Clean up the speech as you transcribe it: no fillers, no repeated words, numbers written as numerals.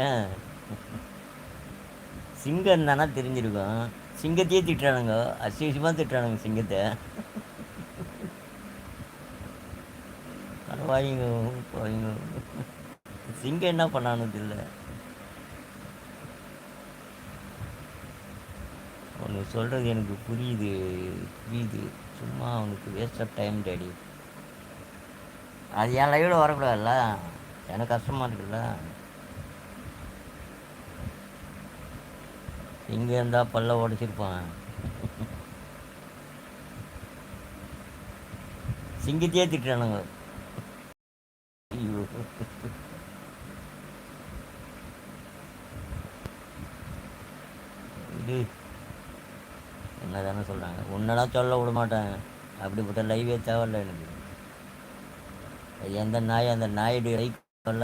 ஏன் சிங்கம் தானே தெரிஞ்சிருக்கும். சிங்கத்தையே திட்டுறானுங்க, அசிங்கமாக திட்டுறானுங்க சிங்கத்தை. பரவாயிங்க போயிங்க. சிங்கம் என்ன பண்ணானு தெரியல. அவனுக்கு சொல்கிறது எனக்கு புரியுது, புரியுது. சும்மா அவனுக்கு வேஸ்ட் ஆஃப் டைம் டேடி. அது என் லைவில் வரக்கூடாதுல்ல, எனக்கு கஷ்டமாக இருக்குல்ல. இங்கே இருந்தால் பல்ல உடச்சிருப்பான். சிங்கத்தையே திட்டுறானுங்க. ஐயோ, இது என்ன தானே சொல்கிறாங்க, உன்னெல்லாம் சொல்ல விட மாட்டேன். அப்படிப்பட்ட லைவே தேவையில்ல எனக்கு. எந்த நாய் அந்த நாயுடைய